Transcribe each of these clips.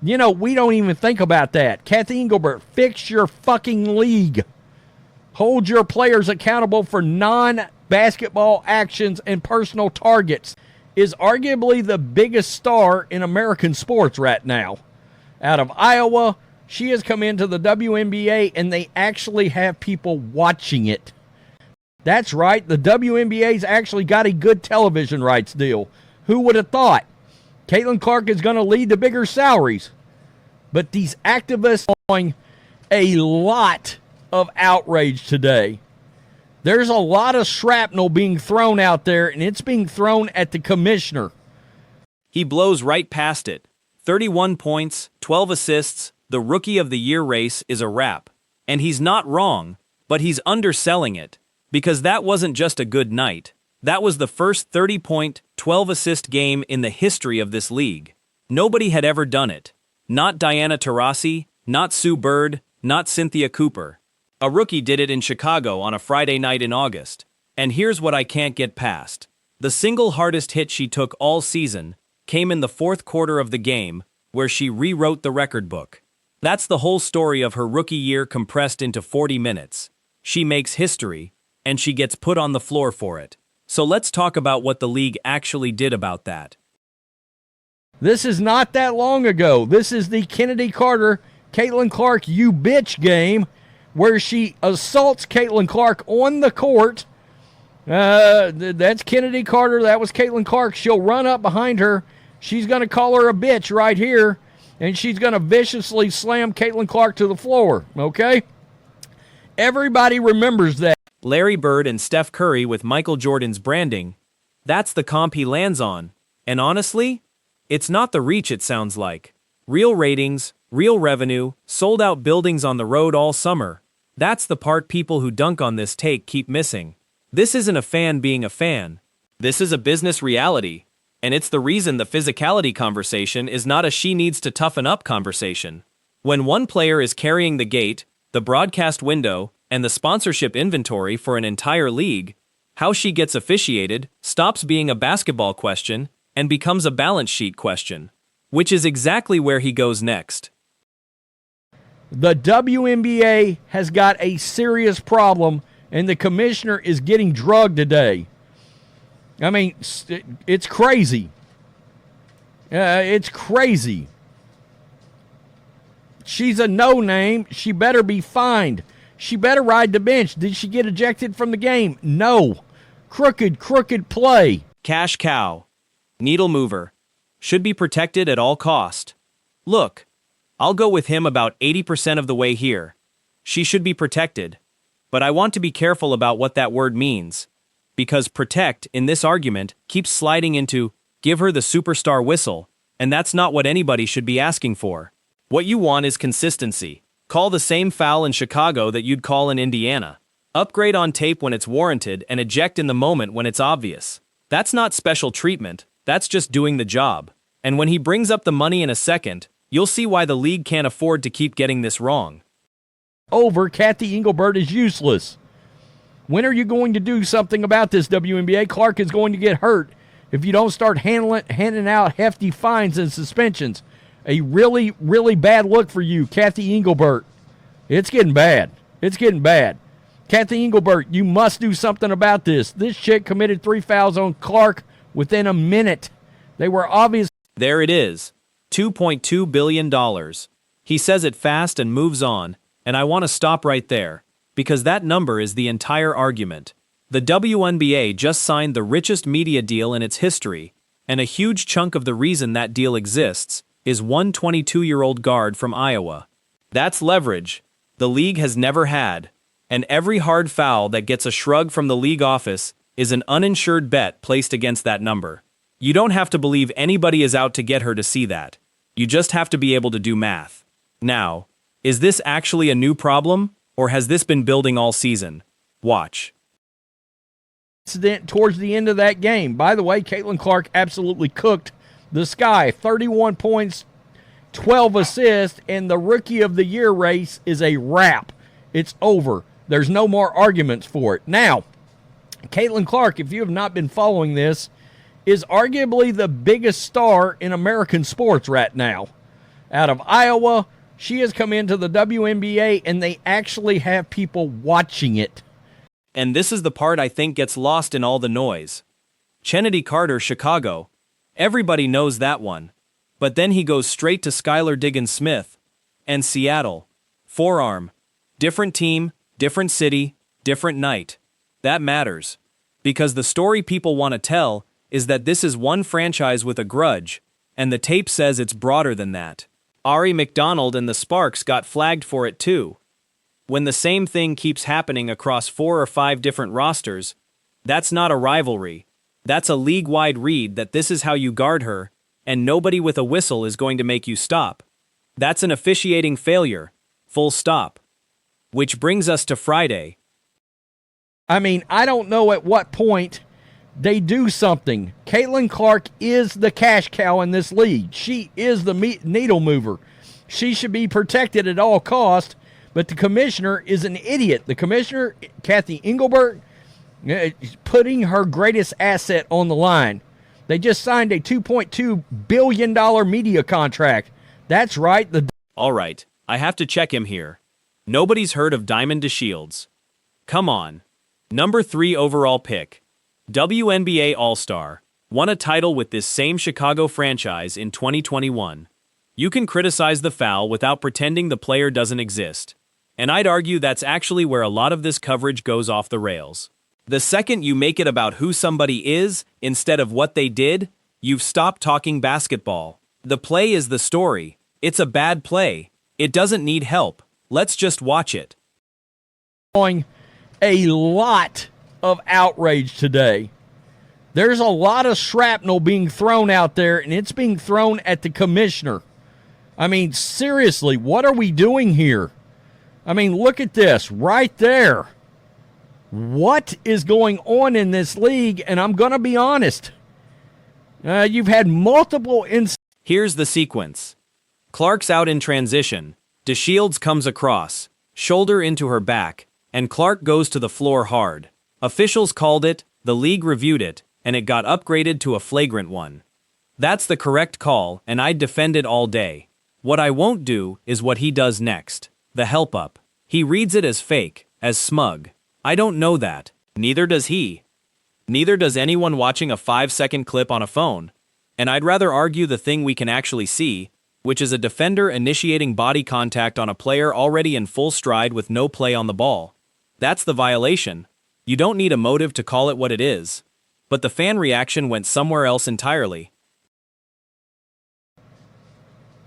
You know, we don't even think about that. Kathy Engelbert, fix your fucking league. Hold your players accountable for non-basketball actions and personal targets. Is arguably the biggest star in American sports right now. Out of Iowa, she has come into the WNBA, and they actually have people watching it. That's right, the WNBA's actually got a good television rights deal. Who would have thought? Caitlin Clark is going to lead to bigger salaries. But these activists are showing a lot of outrage today. There's a lot of shrapnel being thrown out there, and it's being thrown at the commissioner. He blows right past it. 31 points, 12 assists, the Rookie of the Year race is a wrap. And he's not wrong, but he's underselling it. Because that wasn't just a good night. That was the first 30-point, 12-assist game in the history of this league. Nobody had ever done it. Not Diana Taurasi, not Sue Bird, not Cynthia Cooper. A rookie did it in Chicago on a Friday night in August. And here's what I can't get past. The single hardest hit she took all season came in the fourth quarter of the game, where she rewrote the record book. That's the whole story of her rookie year compressed into 40 minutes. She makes history, and she gets put on the floor for it. So let's talk about what the league actually did about that. This is not that long ago. This is the Kennedy Carter, Caitlin Clark, you bitch game, where she assaults Caitlin Clark on the court. That's Kennedy Carter. That was Caitlin Clark. She'll run up behind her. She's going to call her a bitch right here, and she's going to viciously slam Caitlin Clark to the floor, okay? Everybody remembers that. Larry Bird and Steph Curry with Michael Jordan's branding. That's the comp he lands on. And honestly, it's not the reach it sounds like. Real ratings, real revenue, sold-out buildings on the road all summer. That's the part people who dunk on this take keep missing. This isn't a fan being a fan. This is a business reality. And it's the reason the physicality conversation is not a she needs to toughen up conversation. When one player is carrying the gate, the broadcast window, and the sponsorship inventory for an entire league, how she gets officiated stops being a basketball question and becomes a balance sheet question, which is exactly where he goes next. The WNBA has got a serious problem, and the commissioner is getting drugged today. I mean, it's crazy. It's crazy. She's a no-name. She better be fined. She better ride the bench. Did she get ejected from the game? No. Crooked play. Cash cow. Needle mover. Should be protected at all cost. Look, I'll go with him about 80% of the way here. She should be protected. But I want to be careful about what that word means. Because protect, in this argument, keeps sliding into, give her the superstar whistle, and that's not what anybody should be asking for. What you want is consistency. Call the same foul in Chicago that you'd call in Indiana. Upgrade on tape when it's warranted and eject in the moment when it's obvious. That's not special treatment, that's just doing the job. And when he brings up the money in a second, you'll see why the league can't afford to keep getting this wrong. Kathy Engelbert is useless. When are you going to do something about this, WNBA? Clark is going to get hurt if you don't start handing out hefty fines and suspensions. A really, really bad look for you, Kathy Engelbert. It's getting bad. It's getting bad. Kathy Engelbert, you must do something about this. This chick committed 3 fouls on Clark within a minute. They were obvious. There it is. $2.2 billion. He says it fast and moves on, and I want to stop right there, because that number is the entire argument. The WNBA just signed the richest media deal in its history, and a huge chunk of the reason that deal exists is one 22-year-old guard from Iowa. That's leverage the league has never had, and every hard foul that gets a shrug from the league office is an uninsured bet placed against that number. You don't have to believe anybody is out to get her to see that. You just have to be able to do math. Now, is this actually a new problem, or has this been building all season? Watch. Towards the end of that game. By the way, Caitlin Clark absolutely cooked the Sky. 31 points, 12 assists, and the Rookie of the Year race is a wrap. It's over. There's no more arguments for it. Now, Caitlin Clark, if you have not been following this, is arguably the biggest star in American sports right now. out of Iowa. She has come into the WNBA, and they actually have people watching it. And this is the part I think gets lost in all the noise. Chennedy Carter, Chicago. Everybody knows that one. But then he goes straight to Skylar Diggins-Smith. And Seattle. Forearm. Different team, different city, different night. That matters. Because the story people want to tell is that this is one franchise with a grudge, and the tape says it's broader than that. Ari McDonald and the Sparks got flagged for it too. When the same thing keeps happening across 4 or 5 different rosters, that's not a rivalry. That's a league-wide read that this is how you guard her, and nobody with a whistle is going to make you stop. That's an officiating failure. Full stop. Which brings us to Friday. I mean, I don't know at what point they do something. Caitlin Clark is the cash cow in this league. She is the needle mover. She should be protected at all costs, but the commissioner is an idiot. The commissioner, Kathy Engelbert, is putting her greatest asset on the line. They just signed a $2.2 billion media contract. That's right. All right, I have to check him here. Nobody's heard of Diamond DeShields. Come on. Number 3 overall pick. WNBA All-Star. Won a title with this same Chicago franchise in 2021. You can criticize the foul without pretending the player doesn't exist. And I'd argue that's actually where a lot of this coverage goes off the rails. The second you make it about who somebody is instead of what they did, you've stopped talking basketball. The play is the story. It's a bad play. It doesn't need help. Let's just watch it. A lot of outrage today. There's a lot of shrapnel being thrown out there, and it's being thrown at the commissioner. I mean, seriously, what are we doing here? I mean, look at this right there. What is going on in this league? And I'm going to be honest. You've had multiple Here's the sequence. Clark's out in transition. DeShields comes across, shoulder into her back, and Clark goes to the floor hard. Officials called it, the league reviewed it, and it got upgraded to a flagrant one. That's the correct call, and I'd defend it all day. What I won't do is what he does next. The help up. He reads it as fake, as smug. I don't know that. Neither does he. Neither does anyone watching a 5-second clip on a phone. And I'd rather argue the thing we can actually see, which is a defender initiating body contact on a player already in full stride with no play on the ball. That's the violation. You don't need a motive to call it what it is. But the fan reaction went somewhere else entirely.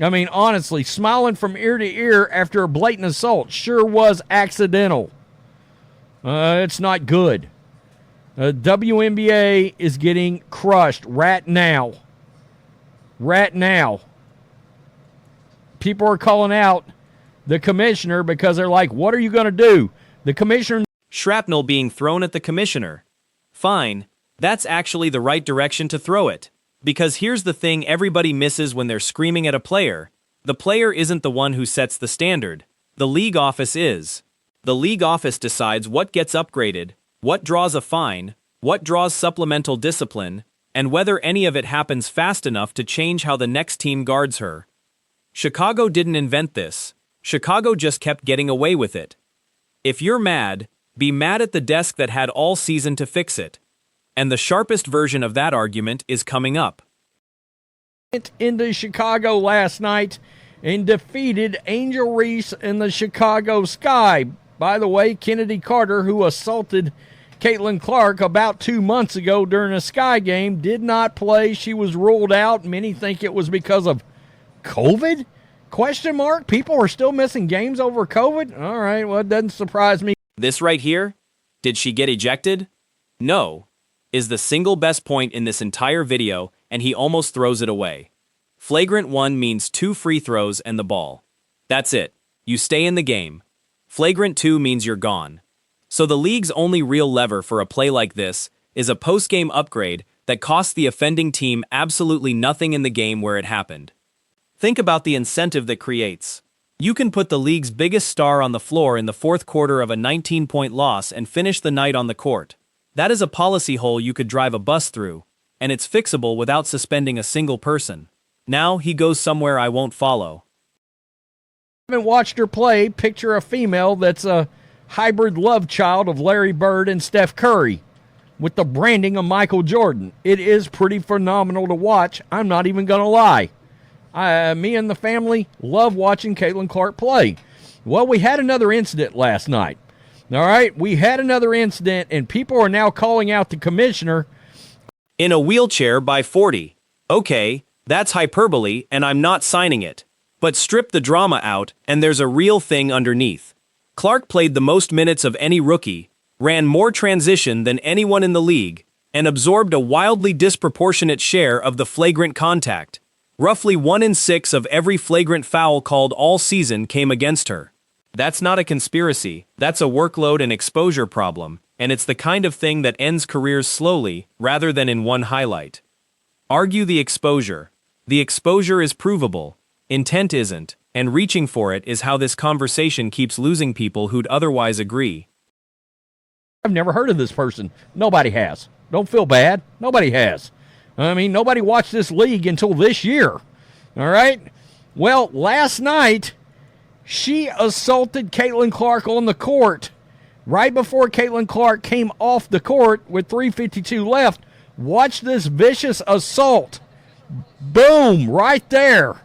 I mean, honestly, smiling from ear to ear after a blatant assault sure was accidental. It's not good. WNBA is getting crushed right now. Right now. People are calling out the commissioner because they're like, what are you going to do? The commissioner... Shrapnel being thrown at the commissioner. Fine, that's actually the right direction to throw it. Because here's the thing everybody misses when they're screaming at a player. The player isn't the one who sets the standard. The league office is. The league office decides what gets upgraded, what draws a fine, what draws supplemental discipline, and whether any of it happens fast enough to change how the next team guards her. Chicago didn't invent this. Chicago just kept getting away with it. If you're mad, be mad at the desk that had all season to fix it. And the sharpest version of that argument is coming up. Into Chicago last night and defeated Angel Reese in the Chicago Sky. By the way, Chennedy Carter, who assaulted Caitlin Clark about 2 months ago during a Sky game, did not play. She was ruled out. Many think it was because of COVID? Question mark? People are still missing games over COVID? All right, well, it doesn't surprise me. This right here? Did she get ejected? No. Is the single best point in this entire video, and he almost throws it away. Flagrant 1 means 2 free throws and the ball. That's it. You stay in the game. Flagrant 2 means you're gone. So the league's only real lever for a play like this is a post-game upgrade that costs the offending team absolutely nothing in the game where it happened. Think about the incentive that creates. You can put the league's biggest star on the floor in the fourth quarter of a 19-point loss and finish the night on the court. That is a policy hole you could drive a bus through, and it's fixable without suspending a single person. Now he goes somewhere I won't follow. Haven't watched her play, picture a female that's a hybrid love child of Larry Bird and Steph Curry with the branding of Michael Jordan. It is pretty phenomenal to watch. I'm not even going to lie. Me and the family love watching Caitlin Clark play. Well, we had another incident last night. All right, we had another incident, and people are now calling out the commissioner. In a wheelchair by 40. Okay, that's hyperbole, and I'm not signing it. But strip the drama out, and there's a real thing underneath. Clark played the most minutes of any rookie, ran more transition than anyone in the league, and absorbed a wildly disproportionate share of the flagrant contact. Roughly 1 in 6 of every flagrant foul called all season came against her. That's not a conspiracy, that's a workload and exposure problem, and it's the kind of thing that ends careers slowly, rather than in one highlight. Argue the exposure. The exposure is provable. Intent isn't, and reaching for it is how this conversation keeps losing people who'd otherwise agree. I've never heard of this person. Nobody has. Don't feel bad. Nobody has. I mean, nobody watched this league until this year. All right? Well, last night, she assaulted Caitlin Clark on the court. Right before Caitlin Clark came off the court with 3:52 left, watch this vicious assault. Boom, right there.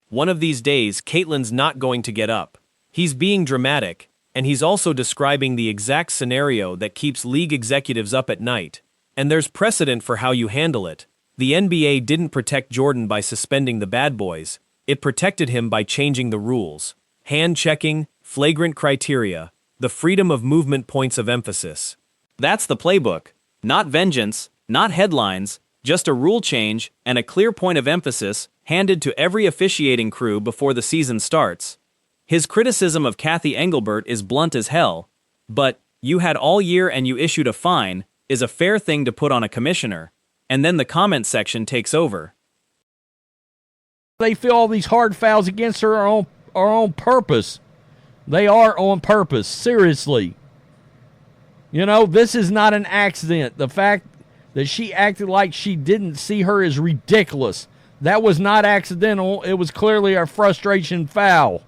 One of these days, Caitlin's not going to get up. He's being dramatic, and he's also describing the exact scenario that keeps league executives up at night. And there's precedent for how you handle it. The NBA didn't protect Jordan by suspending the bad boys. It protected him by changing the rules. Hand-checking, flagrant criteria, the freedom of movement points of emphasis. That's the playbook. Not vengeance, not headlines, just a rule change and a clear point of emphasis handed to every officiating crew before the season starts. His criticism of Kathy Engelbert is blunt as hell, but "you had all year and you issued a fine" is a fair thing to put on a commissioner, and then the comment section takes over. They feel all these hard fouls against her are on purpose. They are on purpose, seriously. You know, this is not an accident. The fact that she acted like she didn't see her is ridiculous. That was not accidental. It was clearly a frustration foul.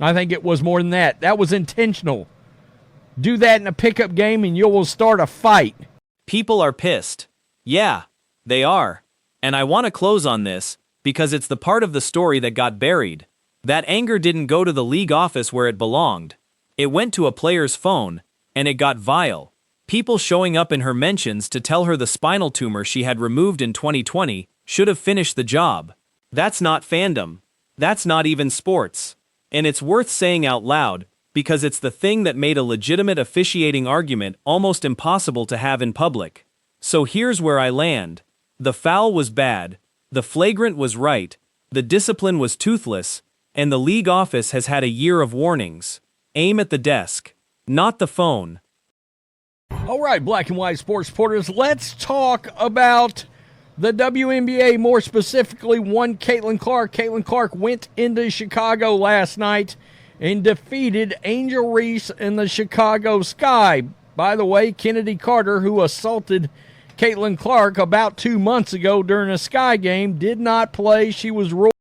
I think it was more than that. That was intentional. Do that in a pickup game and you will start a fight. People are pissed. Yeah, they are. And I want to close on this because it's the part of the story that got buried. That anger didn't go to the league office where it belonged. It went to a player's phone, and it got vile. People showing up in her mentions to tell her the spinal tumor she had removed in 2020 should have finished the job. That's not fandom. That's not even sports. And it's worth saying out loud, because it's the thing that made a legitimate officiating argument almost impossible to have in public. So here's where I land. The foul was bad, the flagrant was right, the discipline was toothless, and the league office has had a year of warnings. Aim at the desk, not the phone. All right, black and white sports supporters, let's talk about the WNBA, more specifically one Caitlin Clark. Caitlin Clark went into Chicago last night and defeated Angel Reese in the Chicago Sky. By the way, Kennedy Carter, who assaulted Caitlin Clark about 2 months ago during a Sky game, did not play. She was ruled